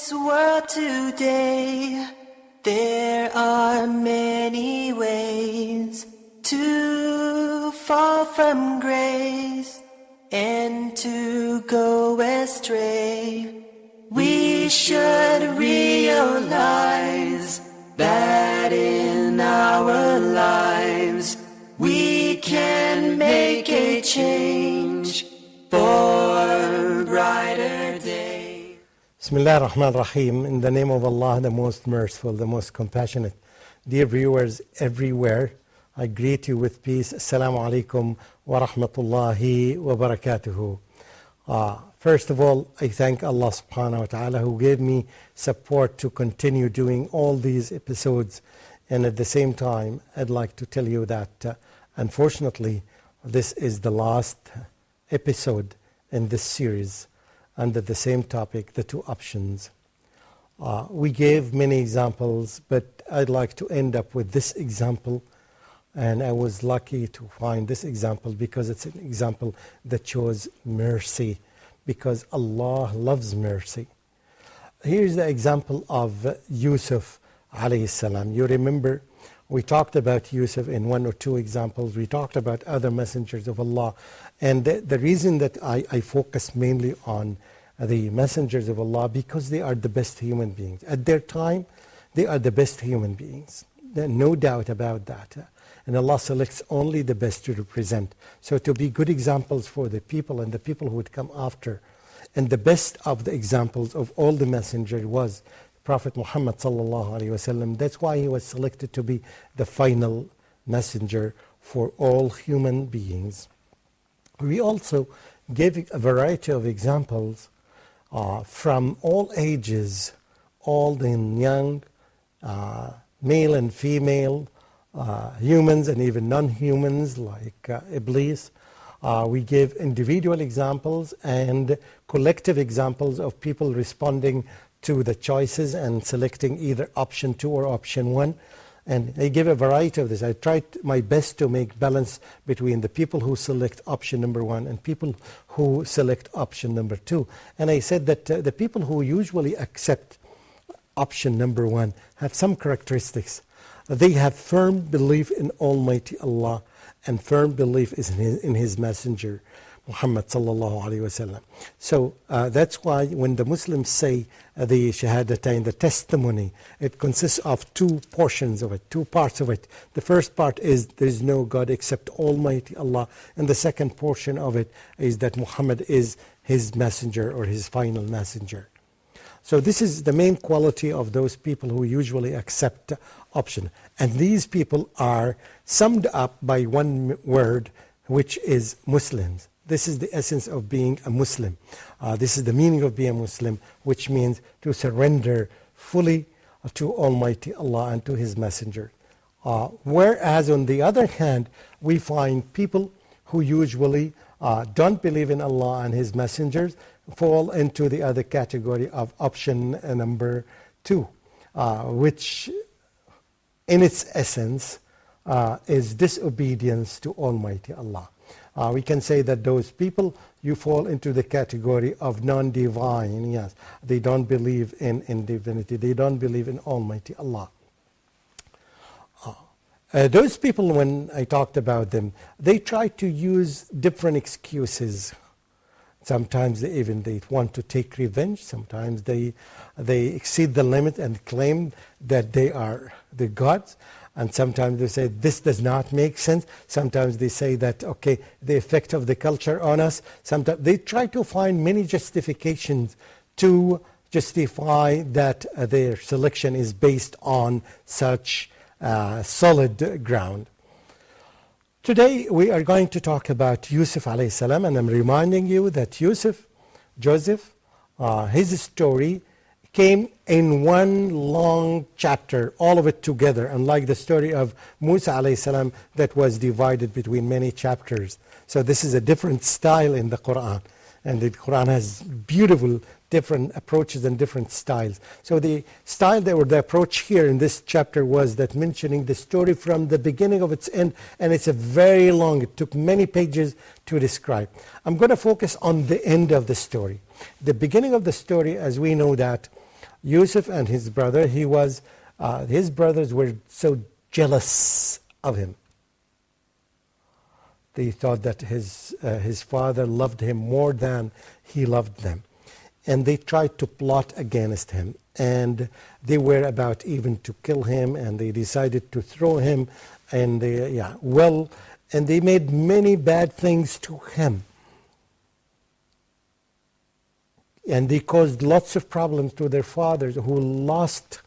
this world today, there are many ways to fall from grace and to go astray. We should realize that in our lives we can make a change for a brighter day. Bismillah ar-Rahman ar-Rahim. In the name of Allah, the most merciful, the most compassionate. Dear viewers everywhere, I greet you with peace. Assalamu alaikum wa rahmatullahi wa barakatuhu. First of all, I thank Allah subhanahu wa ta'ala who gave me support to continue doing all these episodes. And at the same time, I'd like to tell you that unfortunately, this is the last episode in this series under the same topic, the two options. We gave many examples, but I'd like to end up with this example. And I was lucky to find this example because it's an example that shows mercy, because Allah loves mercy. Here's the example of Yusuf alayhi salam. You remember we talked about Yusuf in one or two examples. We talked about other messengers of Allah. And the reason that I focus mainly on the messengers of Allah, because they are the best human beings. At their time, they are the best human beings. There's no doubt about that. And Allah selects only the best to represent. So to be good examples for the people and the people who would come after. And the best of the examples of all the messengers was Prophet Muhammad sallallahu alaihi wasallam. That's why he was selected to be the final messenger for all human beings. We also gave a variety of examples from all ages, old and young, male and female, humans and even non-humans like Iblis. We gave individual examples and collective examples of people responding to the choices and selecting either option 2 or option 1. And I gave a variety of this. I tried my best to make balance between the people who select option number 1 and people who select option number 2. And I said that the people who usually accept option number 1 have some characteristics. They have firm belief in Almighty Allah and firm belief in His Messenger, Muhammad sallallahu alaihi wasallam. So that's why when the Muslims say the Shahadatain, the testimony, it consists of two portions of it, two parts of it. The first part is there is no God except Almighty Allah, and the second portion of it is that Muhammad is His messenger or His final messenger. So this is the main quality of those people who usually accept option. And these people are summed up by one word, which is Muslims. This is the essence of being a Muslim. This is the meaning of being a Muslim, which means to surrender fully to Almighty Allah and to His Messenger. Whereas on the other hand, we find people who usually don't believe in Allah and His messengers fall into the other category of option number 2, which in its essence is disobedience to Almighty Allah. We can say that those people, you fall into the category of non-divine. Yes, they don't believe in divinity. They don't believe in Almighty Allah. Those people, when I talked about them, they try to use different excuses. Sometimes they want to take revenge. Sometimes they exceed the limit and claim that they are the gods. And sometimes they say this does not make sense. Sometimes they say that, okay, the effect of the culture on us. Sometimes they try to find many justifications to justify that their selection is based on such solid ground. Today we are going to talk about Yusuf alayhi salam, and I'm reminding you that Joseph, his story came in one long chapter, all of it together, unlike the story of Musa alayhi salam that was divided between many chapters. So this is a different style in the Quran, and the Quran has beautiful different approaches and different styles. So the style or the approach here in this chapter was that mentioning the story from the beginning of its end, and it's a very long, it took many pages to describe. I'm going to focus on the end of the story. The beginning of the story, as we know that Yusuf and his brother, his brothers were so jealous of him. They thought that his father loved him more than he loved them. And they tried to plot against him. And they were about even to kill him, and they decided to throw him in the well, and they made many bad things to him. And they caused lots of problems to their fathers, who lost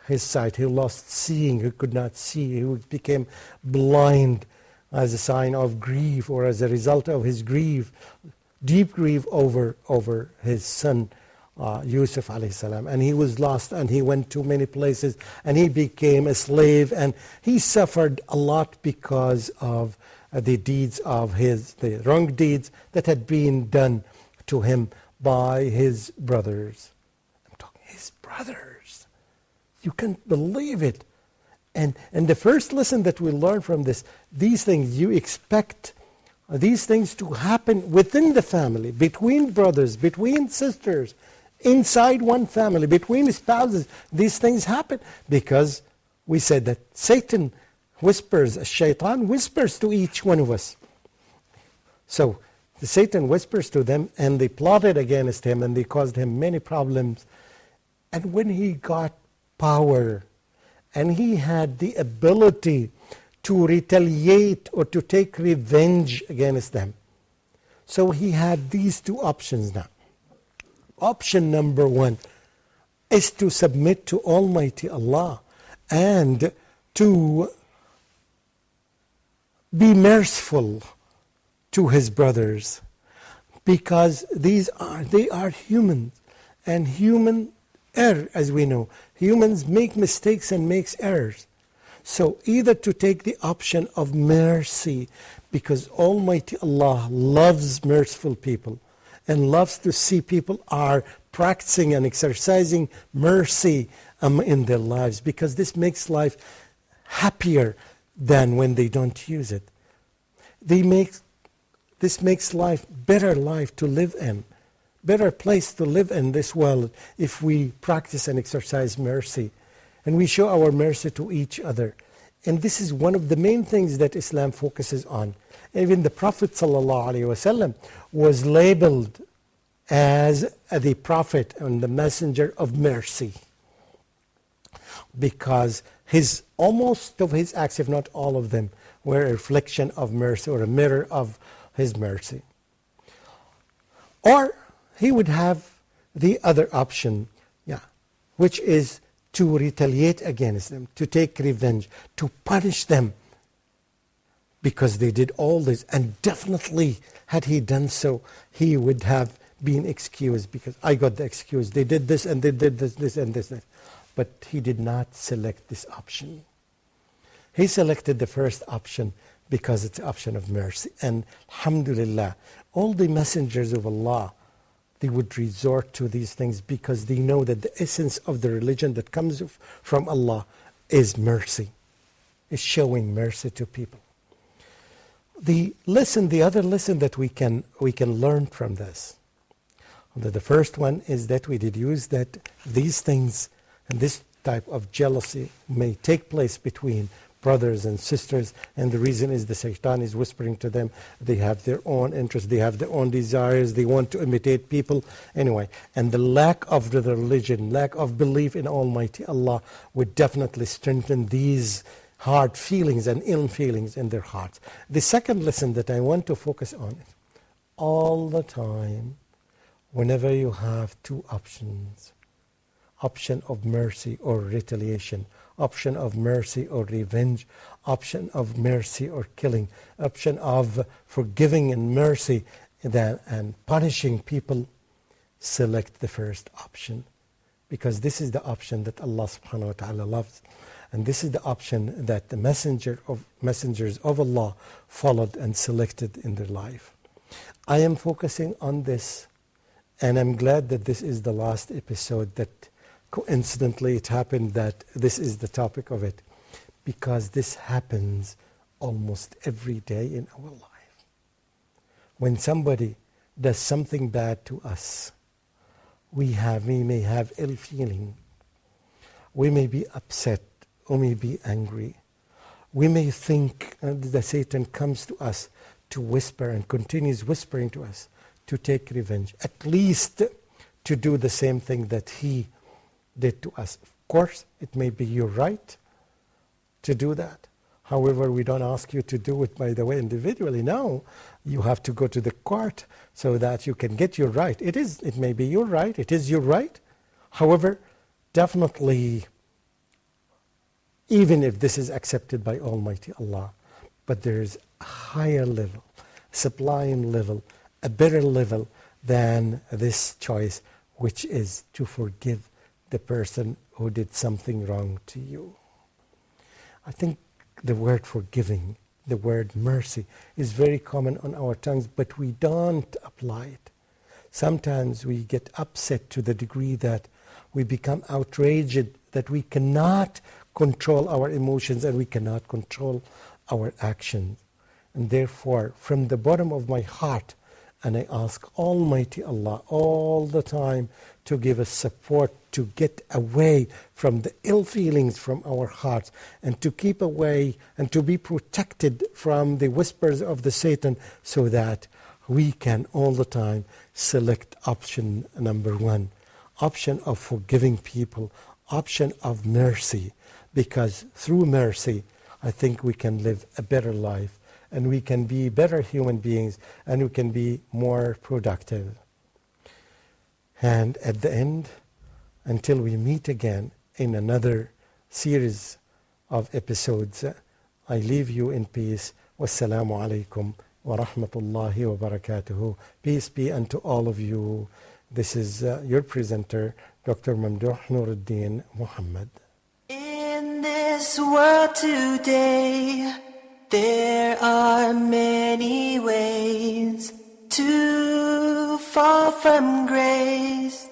his sight, who lost seeing, who could not see, who became blind as a sign of grief, or as a result of his grief, deep grief over his son, Yusuf alayhi salam. And he was lost, and he went to many places, and he became a slave, and he suffered a lot because of the deeds of the wrong deeds that had been done to him by his brothers. I'm talking his brothers. You can't believe it. And the first lesson that we learn from this, these things, you expect these things to happen within the family, between brothers, between sisters, inside one family, between spouses. These things happen because we said that Satan whispers, Shaitan whispers to each one of us. So the Satan whispers to them, and they plotted against him, and they caused him many problems. And when he got power, and he had the ability to retaliate or to take revenge against them. So he had these two options now. Option number one is to submit to Almighty Allah and to be merciful to his brothers, because they are humans, and human error, as we know. Humans make mistakes and makes errors. So either to take the option of mercy, because Almighty Allah loves merciful people and loves to see people are practicing and exercising mercy in their lives, because this makes life happier than when they don't use it. This makes life better life to live in. Better place to live in this world if we practice and exercise mercy, and we show our mercy to each other. And this is one of the main things that Islam focuses on. Even the Prophet ﷺ was labeled as the prophet and the messenger of mercy, because almost of his acts, if not all of them, were a reflection of mercy, or a mirror of his mercy. Or he would have the other option, which is to retaliate against them, to take revenge, to punish them, because they did all this. And definitely, had he done so, he would have been excused, because I got the excuse. They did this, and they did this, and this. But he did not select this option. He selected the first option because it's the option of mercy. And alhamdulillah, all the messengers of Allah, they would resort to these things because they know that the essence of the religion that comes from Allah is mercy, is showing mercy to people. The other lesson that we can learn from this, the first one is that we deduce that these things and this type of jealousy may take place between brothers and sisters, and the reason is the Shaitan is whispering to them. They have their own interests, they have their own desires, they want to imitate people. Anyway, and the lack of the religion, lack of belief in Almighty Allah would definitely strengthen these hard feelings and ill feelings in their hearts. The second lesson that I want to focus on is, all the time, whenever you have two options, option of mercy or retaliation, option of mercy or revenge, option of mercy or killing, option of forgiving and mercy and punishing people, select the first option, because this is the option that Allah subhanahu wa ta'ala loves, and this is the option that the messengers of Allah followed and selected in their life. I am focusing on this, and I'm glad that this is the last episode, that coincidentally it happened that this is the topic of it, because this happens almost every day in our life. When somebody does something bad to us, we may have ill feeling. We may be upset, or may be angry. We may think that Satan comes to us to whisper and continues whispering to us to take revenge, at least to do the same thing that he did to us. Of course, it may be your right to do that. However, we don't ask you to do it, by the way, individually. No, you have to go to the court so that you can get your right. It may be your right. It is your right. However, definitely, even if this is accepted by Almighty Allah, but there is a higher level, sublime level, a better level than this choice, which is to forgive the person who did something wrong to you. I think the word forgiving, the word mercy, is very common on our tongues, but we don't apply it. Sometimes we get upset to the degree that we become outraged, that we cannot control our emotions and we cannot control our actions. And therefore, from the bottom of my heart, and I ask Almighty Allah all the time to give us support to get away from the ill feelings from our hearts, and to keep away and to be protected from the whispers of the Satan, so that we can all the time select option number one, option of forgiving people, option of mercy, because through mercy, I think we can live a better life, and we can be better human beings, and we can be more productive. And at the end, until we meet again in another series of episodes, I leave you in peace. Wassalamu alaikum wa rahmatullahi wa barakatuhu. Peace be unto all of you. This is your presenter, Dr. Mamdouh Muhammad. In this world today, there are many ways to fall from grace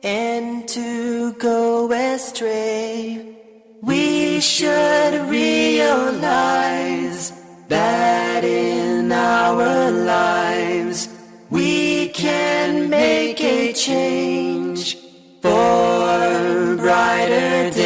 and to go astray. We should realize that in our lives we can make a change for brighter days.